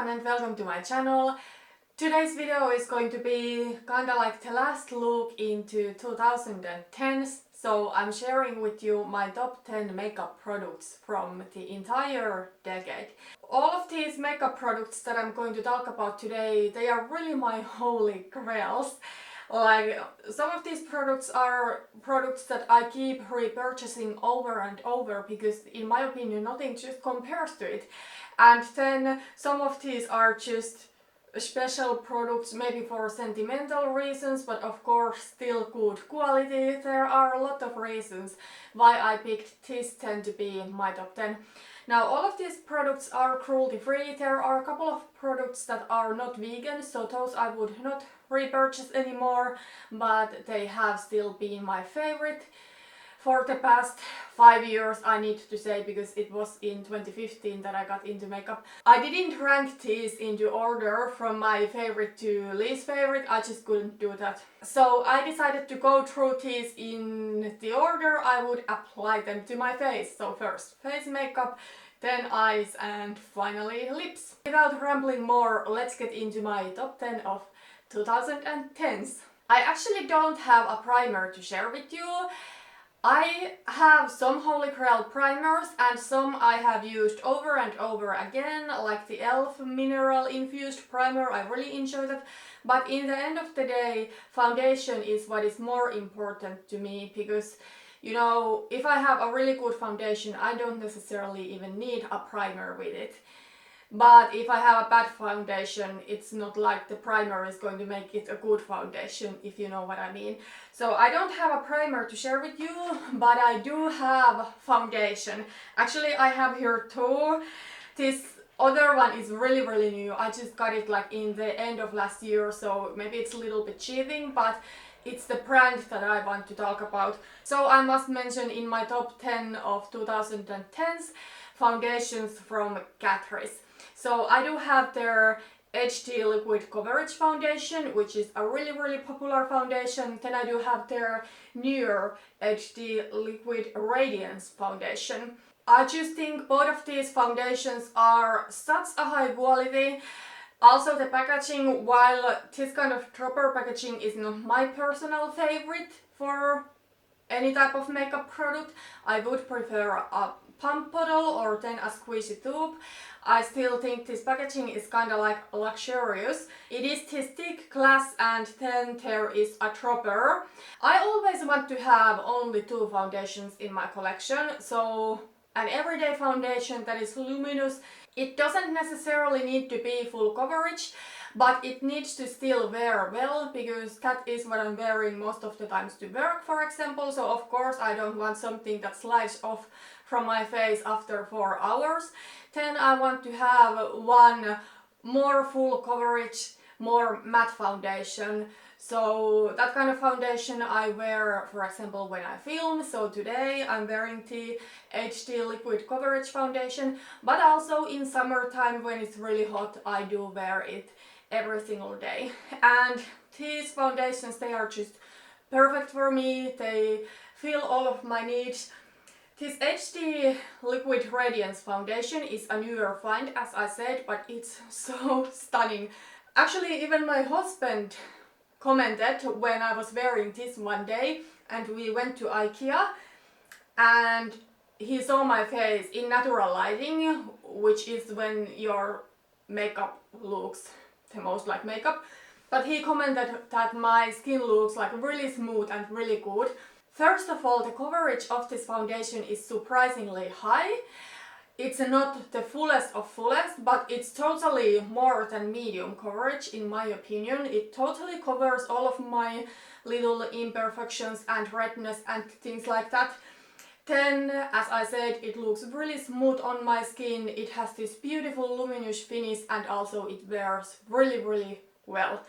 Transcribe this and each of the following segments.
everyone and welcome to my channel. Today's video is going to be kinda like the last look into 2010s. So I'm sharing with you my top 10 makeup products from the entire decade. All of these makeup products that I'm going to talk about today, they are really my holy grails. Like, some of these products are products that I keep repurchasing over and over because in my opinion nothing just compares to it. And then some of these are just special products, maybe for sentimental reasons, but of course still good quality. There are a lot of reasons why I picked these 10 to be my top 10. Now, all of these products are cruelty free. There are a couple of products that are not vegan, so those I would not repurchase anymore, but they have still been my favorite for the past 5 years, I need to say, because it was in 2015 that I got into makeup. I didn't rank these into order from my favorite to least favorite, I just couldn't do that. So I decided to go through these in the order I would apply them to my face. So first face makeup, then eyes, and finally lips. Without rambling more, let's get into my top 10 of 2010s. I actually don't have a primer to share with you. I have some Holy Grail primers and some I have used over and over again, like the e.l.f. mineral infused primer. I really enjoy that. But in the end of the day, foundation is what is more important to me because, you know, if I have a really good foundation, I don't necessarily even need a primer with it. But if I have a bad foundation, it's not like the primer is going to make it a good foundation, if you know what I mean. So I don't have a primer to share with you, but I do have foundation. Actually, I have here two. This other one is really new. I just got it like in the end of last year, so maybe it's a little bit cheating, but it's the brand that I want to talk about. So I must mention in my top 10 of 2010s, foundations from Catrice. So I do have their HD Liquid Coverage Foundation, which is a really popular foundation. Then I do have their newer HD Liquid Radiance Foundation. I just think both of these foundations are such a high quality. Also the packaging, while this kind of dropper packaging is not my personal favorite for any type of makeup product, I would prefer a pump bottle or then a squeezy tube. I still think this packaging is kind of like luxurious. It is this thick glass and then there is a dropper. I always want to have only two foundations in my collection, so an everyday foundation that is luminous. It doesn't necessarily need to be full coverage, but it needs to still wear well, because that is what I'm wearing most of the times to work, for example. So of course I don't want something that slides off from my face after 4 hours. Then I want to have one more full coverage, more matte foundation. So that kind of foundation I wear, for example, when I film. So today I'm wearing the HD Liquid Coverage Foundation, but also in summertime when it's really hot, I do wear it every single day. And these foundations, they are just perfect for me. They fill all of my needs. This HD Liquid Radiance Foundation is a newer find, as I said, but it's so stunning. Actually, even my husband commented when I was wearing this one day and we went to IKEA and he saw my face in natural lighting, which is when your makeup looks the most like makeup. But he commented that my skin looks like really smooth and really good. First of all, the coverage of this foundation is surprisingly high. It's not the fullest of fullest, but it's totally more than medium coverage in my opinion. It totally covers all of my little imperfections and redness and things like that. Then, as I said, it looks really smooth on my skin. It has this beautiful luminous finish and also it wears really well.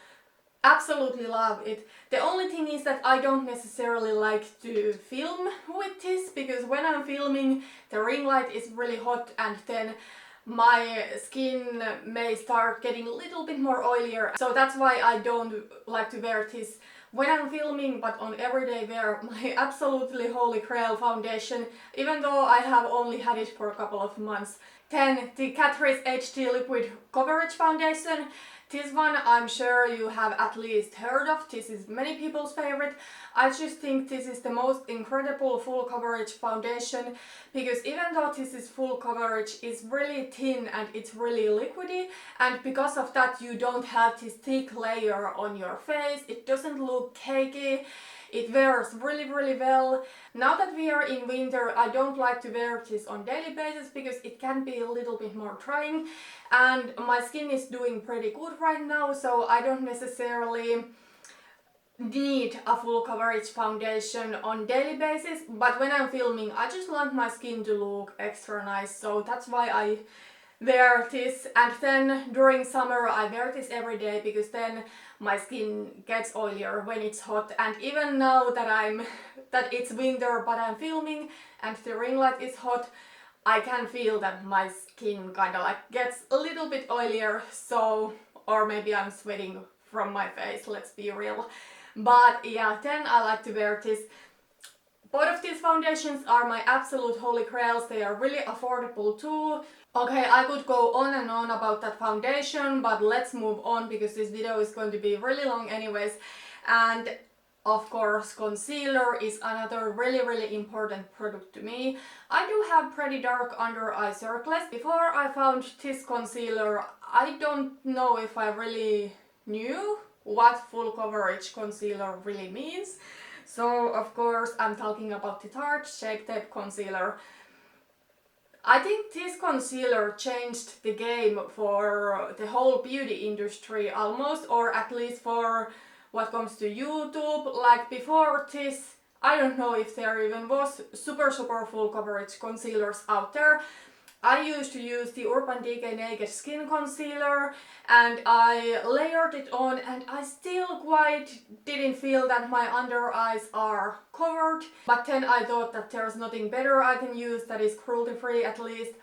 Absolutely love it. The only thing is that I don't necessarily like to film with this, because when I'm filming the ring light is really hot and then my skin may start getting a little bit more oilier. So that's why I don't like to wear this when I'm filming, but on everyday wear, my absolutely holy grail foundation, even though I have only had it for a couple of months, Then the Catrice HD Liquid Coverage Foundation. This one I'm sure you have at least heard of. This is many people's favorite. I just think this is the most incredible full coverage foundation because even though this is full coverage, it's really thin and it's really liquidy, and because of that you don't have this thick layer on your face. It doesn't look cakey. It wears really well. Now that we are in winter, I don't like to wear this on daily basis because it can be a little bit more trying, and my skin is doing pretty good right now, so I don't necessarily need a full coverage foundation on daily basis, but when I'm filming I just want my skin to look extra nice, so that's why I wear this. And then during summer I wear this every day because then my skin gets oilier when it's hot, and even now that it's winter but I'm filming and the ring light is hot, I can feel that my skin kind of like gets a little bit oilier, so, or maybe I'm sweating from my face, let's be real. But yeah, then I like to wear this. Both of these foundations are my absolute holy grails. They are really affordable too. Okay, I could go on and on about that foundation, but let's move on because this video is going to be really long anyways. And of course, concealer is another really important product to me. I do have pretty dark under eye circles. Before I found this concealer, I don't know if I really knew what full coverage concealer really means. So of course I'm talking about the Tarte Shape Tape Concealer. I think this concealer changed the game for the whole beauty industry almost, or at least for what comes to YouTube. Like before this, I don't know if there even was super full coverage concealers out there. I used to use the Urban Decay Naked Skin Concealer and I layered it on, and I still quite didn't feel that my under eyes are covered. But then I thought that there's nothing better I can use that is cruelty free at least.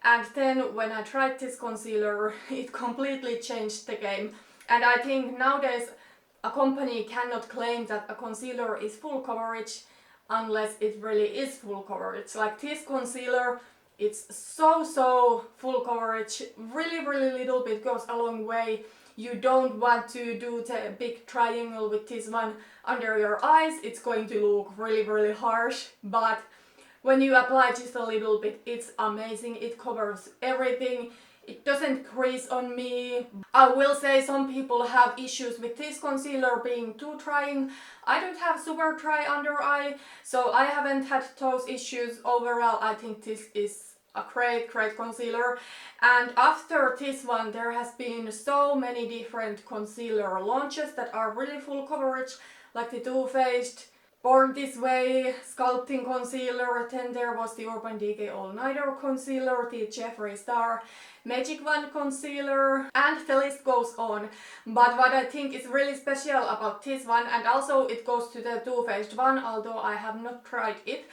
And then when I tried this concealer, it completely changed the game. And I think nowadays a company cannot claim that a concealer is full coverage unless it really is full coverage. Like this concealer, it's so full coverage, really little bit goes a long way. You don't want to do the big triangle with this one under your eyes, it's going to look really harsh, but when you apply just a little bit, it's amazing. It covers everything. It doesn't crease on me. I will say some people have issues with this concealer being too drying. I don't have super dry under eye, so I haven't had those issues. Overall, I think this is a great concealer. And after this one, there has been so many different concealer launches that are really full coverage, like the Too Faced Born This Way Sculpting Concealer, then there was the Urban Decay All Nighter Concealer, the Jeffree Star Magic Wand Concealer, and the list goes on. But what I think is really special about this one, and also it goes to the Too Faced one, although I have not tried it,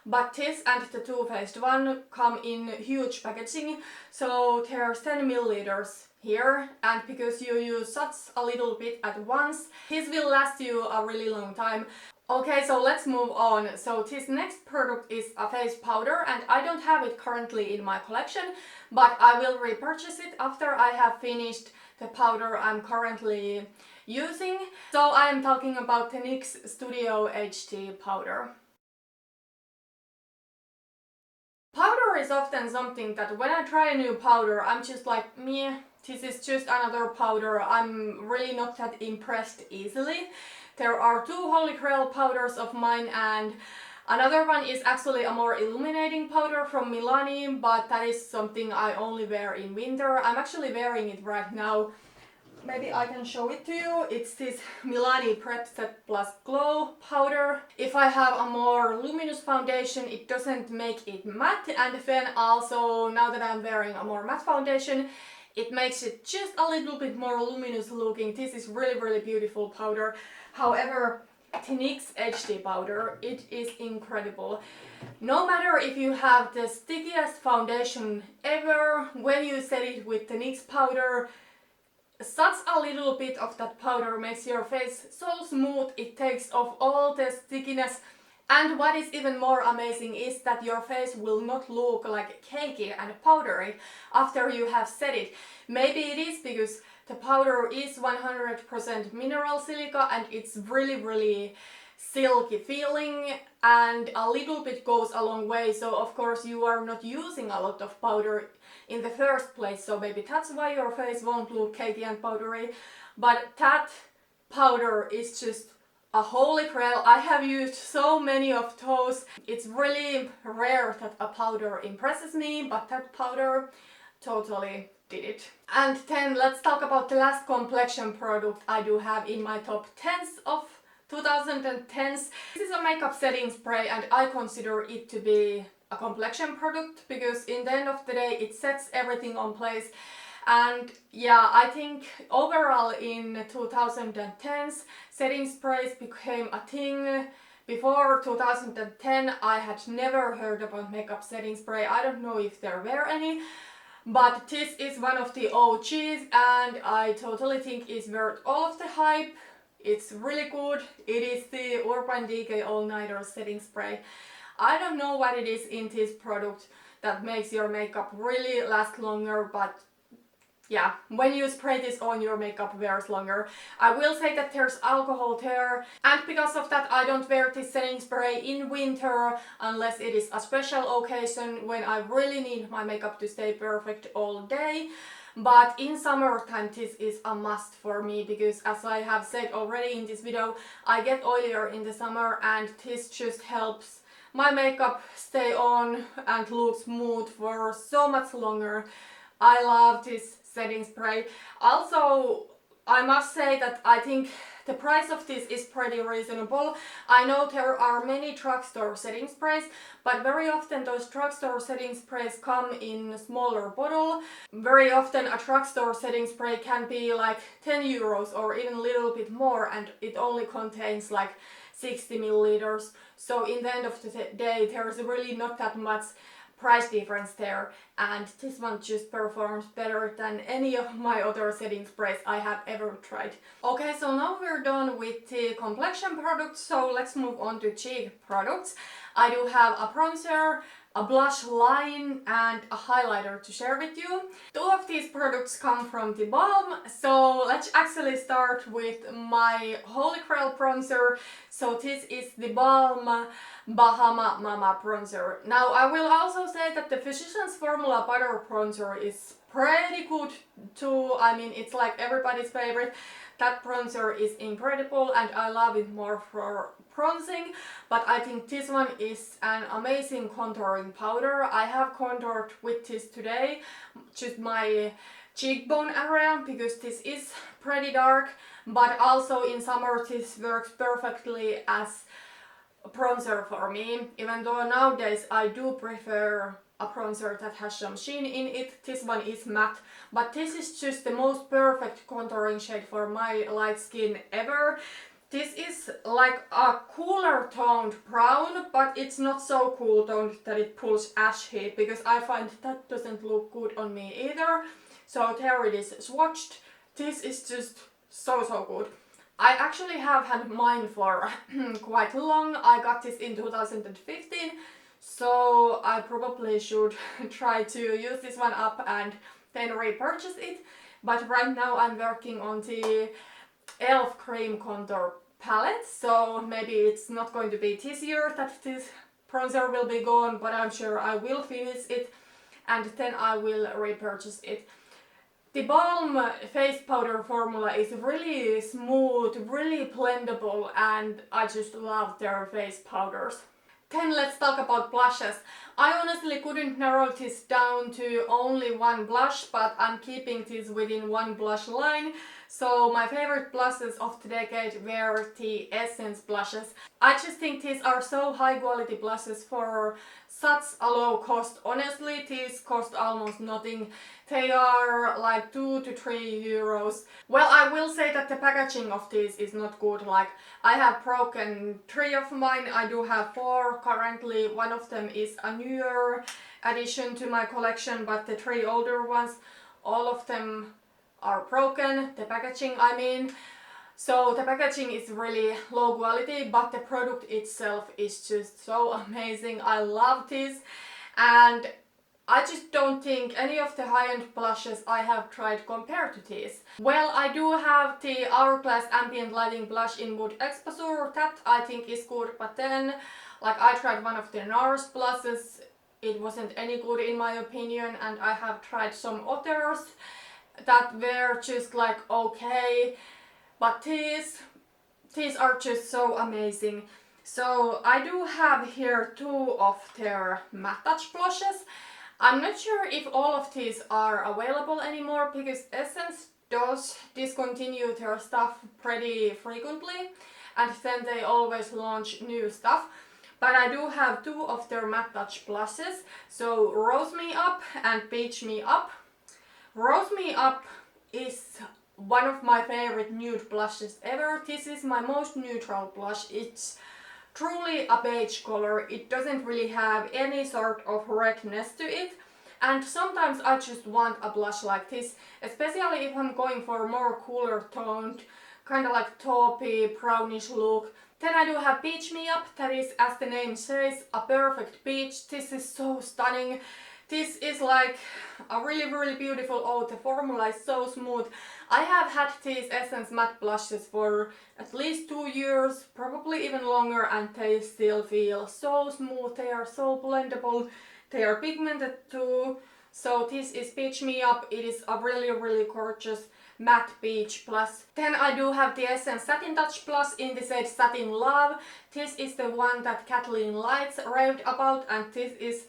but this and the Too Faced one come in huge packaging, so there's 10 milliliters here, and because you use such a little bit at once, this will last you a really long time. Okay, so let's move on. So this next product is a face powder, and I don't have it currently in my collection, but I will repurchase it after I have finished the powder I'm currently using. So I am talking about the NYX Studio HD powder. Powder is often something that when I try a new powder, I'm just like, meh, this is just another powder. I'm really not that impressed easily. There are two holy grail powders of mine, and another one is actually a more illuminating powder from Milani, but that is something I only wear in winter. I'm actually wearing it right now. Maybe I can show it to you. It's this Milani Prep Set Plus Glow powder. If I have a more luminous foundation, it doesn't make it matte, and then also now that I'm wearing a more matte foundation, it makes it just a little bit more luminous looking. This is really beautiful powder. However, the NYX HD powder, it is incredible. No matter if you have the stickiest foundation ever, when you set it with the NYX powder, such a little bit of that powder makes your face so smooth. It takes off all the stickiness And what is even more amazing is that your face will not look like cakey and powdery after you have set it. Maybe it is because the powder is 100% mineral silica and it's really silky feeling, and a little bit goes a long way, so of course you are not using a lot of powder in the first place, so maybe that's why your face won't look cakey and powdery. But that powder is just a holy grail. I have used so many of those. It's really rare that a powder impresses me, but that powder totally did it. And then let's talk about the last complexion product I do have in my top 10s of 2010s. This is a makeup setting spray and I consider it to be a complexion product because in the end of the day it sets everything on place. And yeah, I think overall in 2010s setting sprays became a thing. Before 2010 I had never heard about makeup setting spray. I don't know if there were any, but this is one of the OGs and I totally think it's worth all of the hype. It's really good. It is the Urban Decay All Nighter setting spray. I don't know what it is in this product that makes your makeup really last longer, but yeah, when you spray this on, your makeup wears longer. I will say that there's alcohol there, and because of that I don't wear this setting spray in winter unless it is a special occasion when I really need my makeup to stay perfect all day. But in summertime this is a must for me because, as I have said already in this video, I get oilier in the summer and this just helps my makeup stay on and look smooth for so much longer. I love this setting spray. Also, I must say that I think the price of this is pretty reasonable. I know there are many drugstore setting sprays, but very often those drugstore setting sprays come in a smaller bottle. Very often a drugstore setting spray can be like 10 euros or even a little bit more, and it only contains like 60 milliliters. So in the end of the day there's really not that much price difference there, and this one just performs better than any of my other setting sprays I have ever tried. Okay, so now we're done with the complexion products, so let's move on to cheek products. I do have a bronzer, a blush line and a highlighter to share with you. Two of these products come from theBalm, so let's actually start with my Holy Grail bronzer. So this is theBalm Bahama Mama Bronzer. Now I will also say that the Physicians Formula Butter Bronzer is pretty good too. I mean, it's like everybody's favorite. That bronzer is incredible and I love it more for bronzing, but I think this one is an amazing contouring powder. I have contoured with this today, just my cheekbone area, because this is pretty dark, but also in summer this works perfectly as a bronzer for me, even though nowadays I do prefer a bronzer that has some sheen in it. This one is matte, but this is just the most perfect contouring shade for my light skin ever. This is like a cooler toned brown, but it's not so cool toned that it pulls ash heat, because I find that doesn't look good on me either. So there it is swatched. This is just so good. I actually have had mine for quite long. I got this in 2015. So I probably should try to use this one up and then repurchase it. But right now I'm working on the e.l.f. Cream Contour palette, so maybe it's not going to be this year that this bronzer will be gone, but I'm sure I will finish it and then I will repurchase it. The Balm face powder formula is really smooth, really blendable, and I just love their face powders. Then let's talk about blushes. I honestly couldn't narrow this down to only one blush, but I'm keeping this within one blush line. So my favorite blushes of the decade were the Essence blushes. I just think these are so high quality blushes for such a low cost. Honestly, these cost almost nothing. They are like 2 to 3 euros. Well, I will say that the packaging of these is not good. Like, I have broken 3 of mine. I do have 4 currently. One of them is a newer addition to my collection, but the 3 older ones, all of them are broken. The packaging, I mean. So the packaging is really low quality, but the product itself is just so amazing. I love this, and I just don't think any of the high-end blushes I have tried compare to this. Well, I do have the Hourglass Ambient Lighting Blush in Wood Exposure. That I think is good, but then like I tried one of the NARS blushes. It wasn't any good in my opinion, and I have tried some others that were just like okay, but these are just so amazing. So I do have here two of their matte touch blushes. I'm not sure if all of these are available anymore because Essence does discontinue their stuff pretty frequently, and then they always launch new stuff. But I do have two of their matte touch blushes, so Rose Me Up and Peach Me Up. Rose Me Up is one of my favorite nude blushes ever. This is my most neutral blush. It's truly a beige color. It doesn't really have any sort of redness to it, and sometimes I just want a blush like this, especially if I'm going for a more cooler toned, kind of like taupey, brownish look. Then I do have Peach Me Up, that is, as the name says, a perfect peach. This is so stunning. This is like a really beautiful, oh, the formula is so smooth. I have had these Essence matte blushes for at least 2 years, probably even longer, and they still feel so smooth. They are so blendable. They are pigmented too. So this is Peach Me Up. It is a really gorgeous matte peach plus. Then I do have the Essence Satin Touch Plus in the shade Satin Love. This is the one that Kathleen Lights raved about, and this is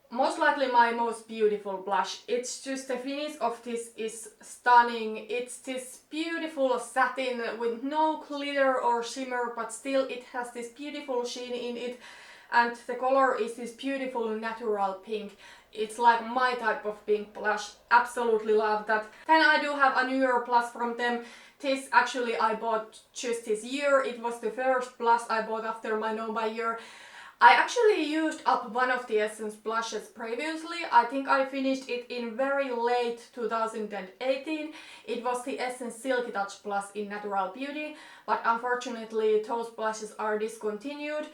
most likely my most beautiful blush. It's just the finish of this is stunning. It's this beautiful satin with no glitter or shimmer, but still it has this beautiful sheen in it, and the color is this beautiful natural pink. It's like my type of pink blush. Absolutely love that. Then I do have a New Year Plus from them. This actually I bought just this year. It was the first blush I bought after my no-buy year. I actually used up one of the Essence blushes previously. I think I finished it in very late 2018. It was the Essence Silky Touch Plus in Natural Beauty, but unfortunately those blushes are discontinued.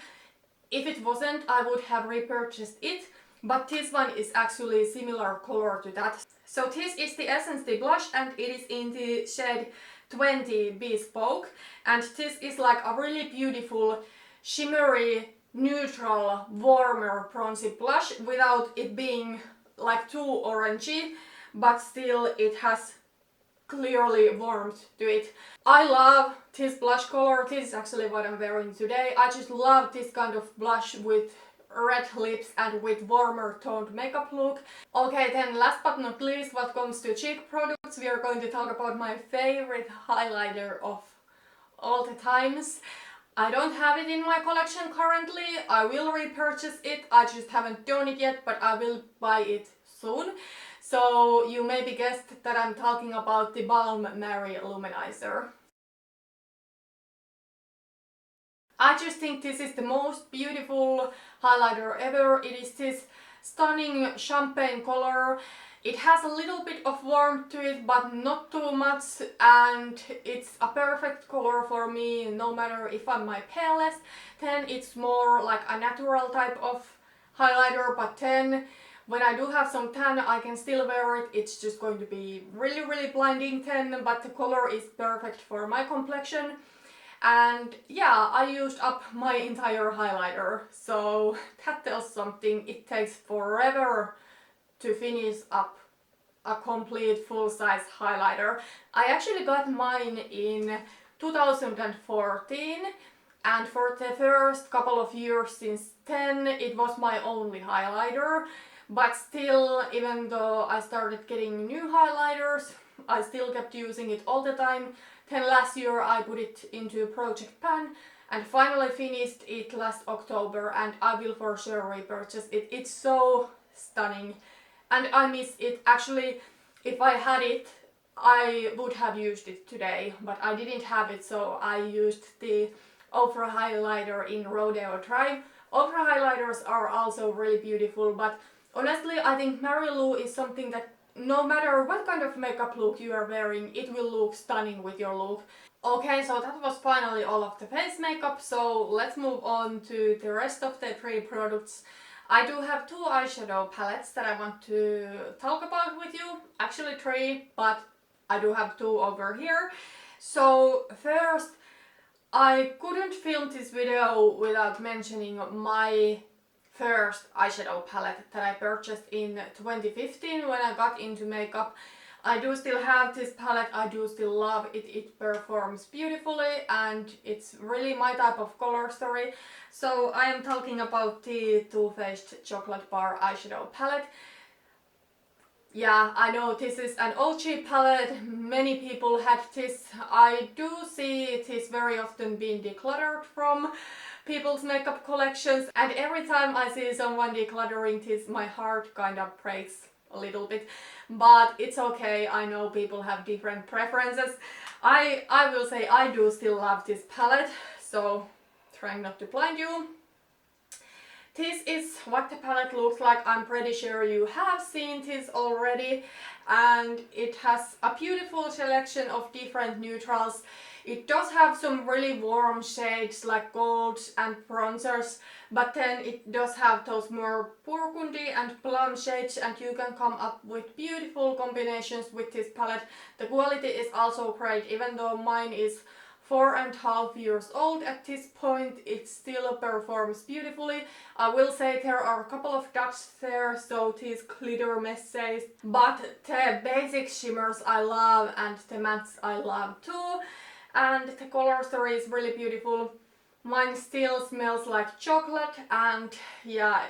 If it wasn't, I would have repurchased it, but this one is actually similar color to that. So this is the Essence the blush, and it is in the shade 20 Bespoke, and this is like a really beautiful shimmery neutral, warmer bronzy blush without it being like too orangey, but still it has clearly warmth to it. I love this blush color. This is actually what I'm wearing today. I just love this kind of blush with red lips and with warmer toned makeup look. Okay, then last but not least, what comes to cheek products, we are going to talk about my favorite highlighter of all the times. I don't have it in my collection currently. I will repurchase it. I just haven't done it yet, but I will buy it soon. So you maybe guessed that I'm talking about the theBalm Mary-Lou Manizer. I just think this is the most beautiful highlighter ever. It is this stunning champagne color. It has a little bit of warmth to it, but not too much, and it's a perfect color for me no matter if I'm my palest. Then it's more like a natural type of highlighter, but then when I do have some tan I can still wear it. It's just going to be really blinding tan, but the color is perfect for my complexion. And yeah, I used up my entire highlighter, so that tells something. It takes forever to finish up a complete full-size highlighter. I actually got mine in 2014, and for the first couple of years since then it was my only highlighter. But still, even though I started getting new highlighters, I still kept using it all the time. Then last year I put it into Project Pan and finally finished it last October, and I will for sure repurchase it. It's so stunning and I miss it. Actually, if I had it, I would have used it today, but I didn't have it, so I used the Opera highlighter in Rodeo Drive. Opera highlighters are also really beautiful, but honestly I think Mary-Lou is something that no matter what kind of makeup look you are wearing, it will look stunning with your look. Okay, so that was finally all of the face makeup, so let's move on to the rest of the 3 products. I do have 2 eyeshadow palettes that I want to talk about with you. Actually 3, but I do have 2 over here. So first, I couldn't film this video without mentioning my first eyeshadow palette that I purchased in 2015 when I got into makeup. I do still have this palette, I do still love it, it performs beautifully and it's really my type of color story. So I am talking about the Too Faced Chocolate Bar eyeshadow palette. Yeah, I know this is an OG palette, many people had this. I do see this very often being decluttered from people's makeup collections, and every time I see someone decluttering this, my heart kind of breaks a little bit, but it's okay. I know people have different preferences. I will say I do still love this palette, so trying not to blind you. This is what the palette looks like. I'm pretty sure you have seen this already, and it has a beautiful selection of different neutrals. It does have some really warm shades like golds and bronzers, but then it does have those more burgundy and plum shades, and you can come up with beautiful combinations with this palette. The quality is also great, even though mine is 4.5 years old at this point, it still performs beautifully. I will say there are a couple of dots there, so these glitter messes, but the basic shimmers I love and the mattes I love too, and the color story is really beautiful. Mine still smells like chocolate, and yeah,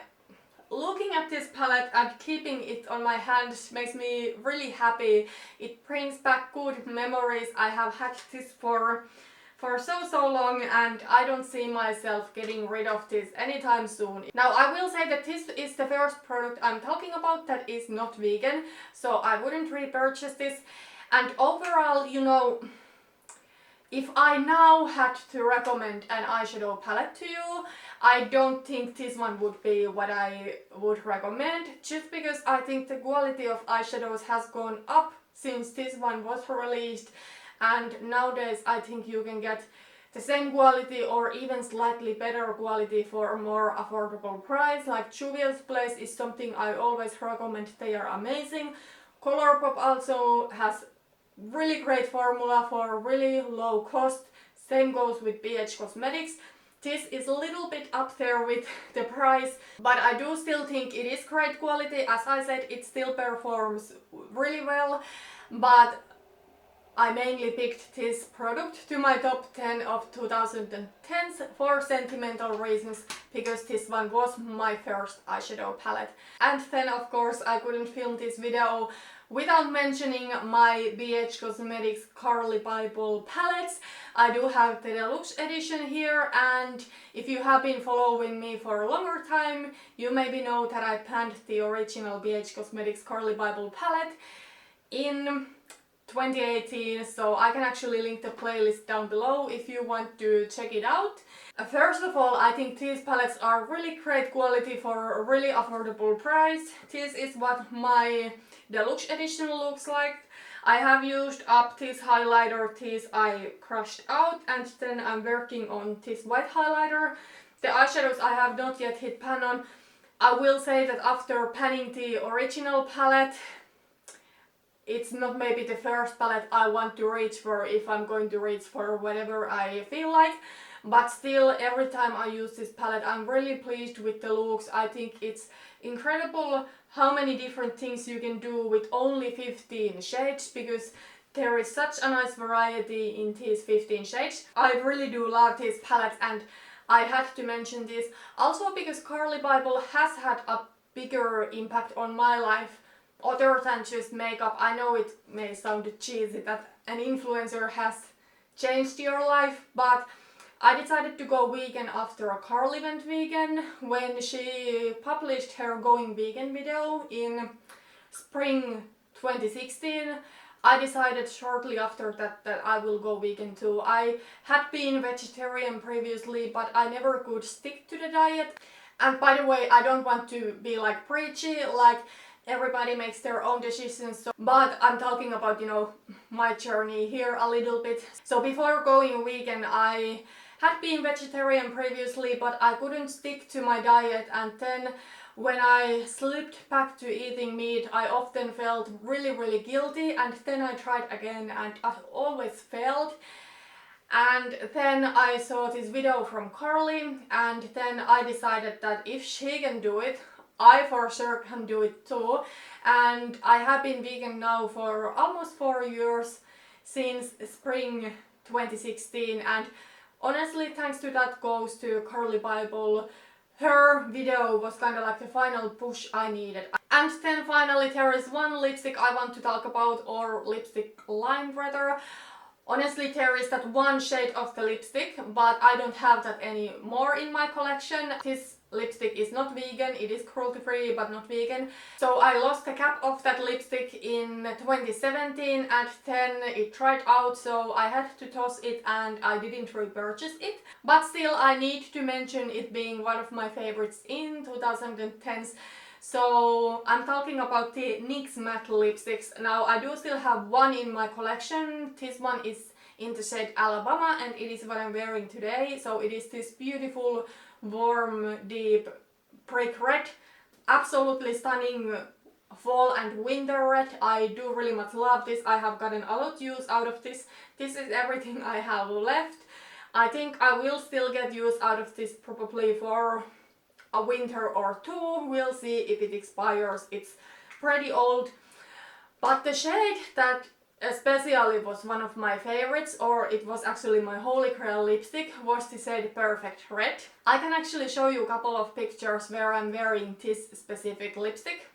looking at this palette and keeping it on my hands makes me really happy. It brings back good memories. I have had this for so long, and I don't see myself getting rid of this anytime soon. Now I will say that this is the first product I'm talking about that is not vegan, so I wouldn't repurchase this. And overall, you know, if I now had to recommend an eyeshadow palette to you, I don't think this one would be what I would recommend, just because I think the quality of eyeshadows has gone up since this one was released, and nowadays I think you can get the same quality or even slightly better quality for a more affordable price. Like Juvia's Place is something I always recommend, they are amazing. Colourpop also has really great formula for really low cost. Same goes with BH Cosmetics. This is a little bit up there with the price, but I do still think it is great quality. As I said, it still performs really well, but I mainly picked this product to my top 10 of 2010s for sentimental reasons, because this one was my first eyeshadow palette. And then of course I couldn't film this video without mentioning my BH Cosmetics Carli Bybel palettes. I do have the deluxe edition here, and if you have been following me for a longer time, you maybe know that I panned the original BH Cosmetics Carli Bybel palette in 2018, so I can actually link the playlist down below if you want to check it out. First of all, I think these palettes are really great quality for a really affordable price. This is what my deluxe edition looks like. I have used up this highlighter, this I crushed out, and then I'm working on this white highlighter. The eyeshadows I have not yet hit pan on. I will say that after panning the original palette, it's not maybe the first palette I want to reach for if I'm going to reach for whatever I feel like. But still, every time I use this palette, I'm really pleased with the looks. I think it's incredible how many different things you can do with only 15 shades, because there is such a nice variety in these 15 shades. I really do love this palette, and I had to mention this also because Carli Bybel has had a bigger impact on my life other than just makeup. I know it may sound cheesy that an influencer has changed your life, but I decided to go vegan after Carli went vegan. When she published her going vegan video in spring 2016, I decided shortly after that I will go vegan too. I had been vegetarian previously, but I never could stick to the diet. And by the way, I don't want to be like preachy, like Everybody makes their own decisions, but I'm talking about, you know, my journey here a little bit. So before going vegan, I had been vegetarian previously, but I couldn't stick to my diet, and then when I slipped back to eating meat, I often felt really guilty, and then I tried again and I always failed. And then I saw this video from Carli, and then I decided that if she can do it, I for sure can do it too. And I have been vegan now for almost 4 years, since spring 2016, and honestly, thanks to that goes to Carli Bybel. Her video was kind of like the final push I needed. And then finally there is one lipstick I want to talk about, or lipstick line rather. Honestly, there is that one shade of the lipstick, but I don't have that anymore in my collection. This lipstick is not vegan, it is cruelty free but not vegan. So I lost the cap of that lipstick in 2017, and then it dried out, so I had to toss it and I didn't repurchase it. But still, I need to mention it being one of my favorites in 2010's. So I'm talking about the NYX Matte Lipsticks. Now I do still have one in my collection. This one is in the shade Alabama, and it is what I'm wearing today. So it is this beautiful, warm, deep brick red. Absolutely stunning fall and winter red. I do really much love this. I have gotten a lot of use out of this. This is everything I have left. I think I will still get use out of this probably for a winter or two. We'll see if it expires. It's pretty old. But the shade that especially was one of my favorites, or it was actually my holy grail lipstick, was the shade Perfect Red. I can actually show you a couple of pictures where I'm wearing this specific lipstick.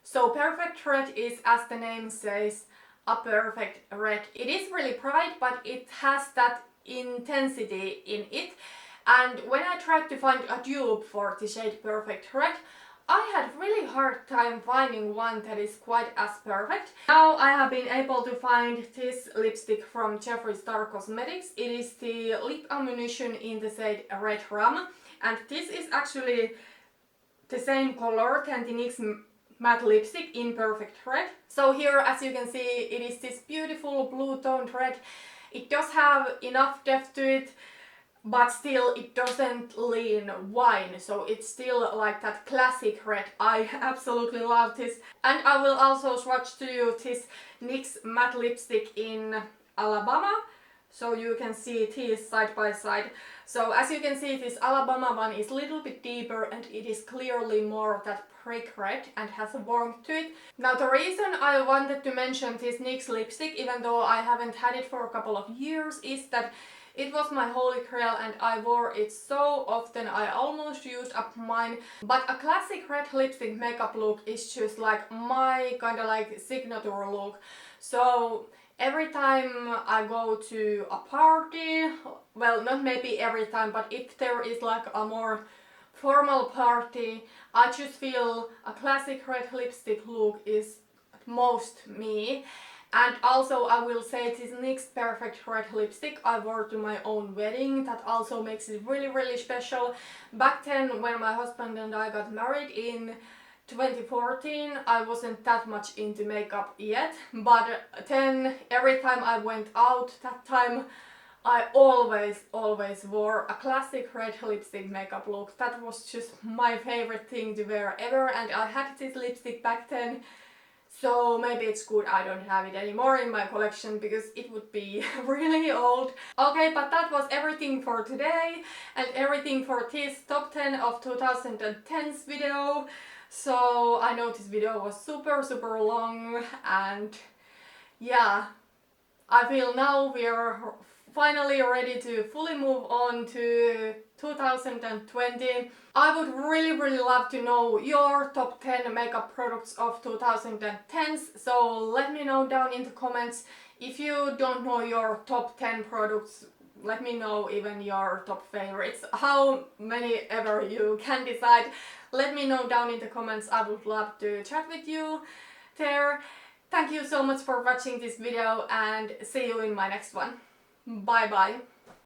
So Perfect Red is, as the name says, a perfect red. It is really bright, but it has that intensity in it. And when I tried to find a dupe for the shade Perfect Red, I had really hard time finding one that is quite as perfect. Now I have been able to find this lipstick from Jeffree Star Cosmetics. It is the Lip Ammunition in the shade Red Rum, and this is actually the same color than the NYX Matte Lipstick in Perfect Red. So here, as you can see, it is this beautiful blue toned red. It does have enough depth to it, but still it doesn't lean wine, so it's still like that classic red. I absolutely love this. And I will also swatch to you this NYX Matte Lipstick in Alabama, so you can see these side by side. So as you can see, this Alabama one is a little bit deeper, and it is clearly more that brick red and has a warmth to it. Now the reason I wanted to mention this NYX lipstick, even though I haven't had it for a couple of years, is that it was my holy grail and I wore it so often I almost used up mine. But a classic red lipstick makeup look is just like my kind of like signature look. So every time I go to a party, well, not maybe every time, but if there is like a more formal party, I just feel a classic red lipstick look is most me. And also I will say this NYX Perfect Red lipstick I wore to my own wedding. That also makes it really special. Back then, when my husband and I got married in 2014, I wasn't that much into makeup yet, but then every time I went out that time, I always wore a classic red lipstick makeup look. That was just my favorite thing to wear ever, and I had this lipstick back then. So maybe it's good I don't have it anymore in my collection, because it would be really old. Okay, but that was everything for today and everything for this top 10 of 2010's video. So I know this video was super long, and yeah, I feel now we are finally ready to fully move on to 2020. I would really love to know your top 10 makeup products of 2010s, so let me know down in the comments. If you don't know your top 10 products, let me know even your top favorites. How many ever you can decide. Let me know down in the comments. I would love to chat with you there. Thank you so much for watching this video, and see you in my next one. Bye bye.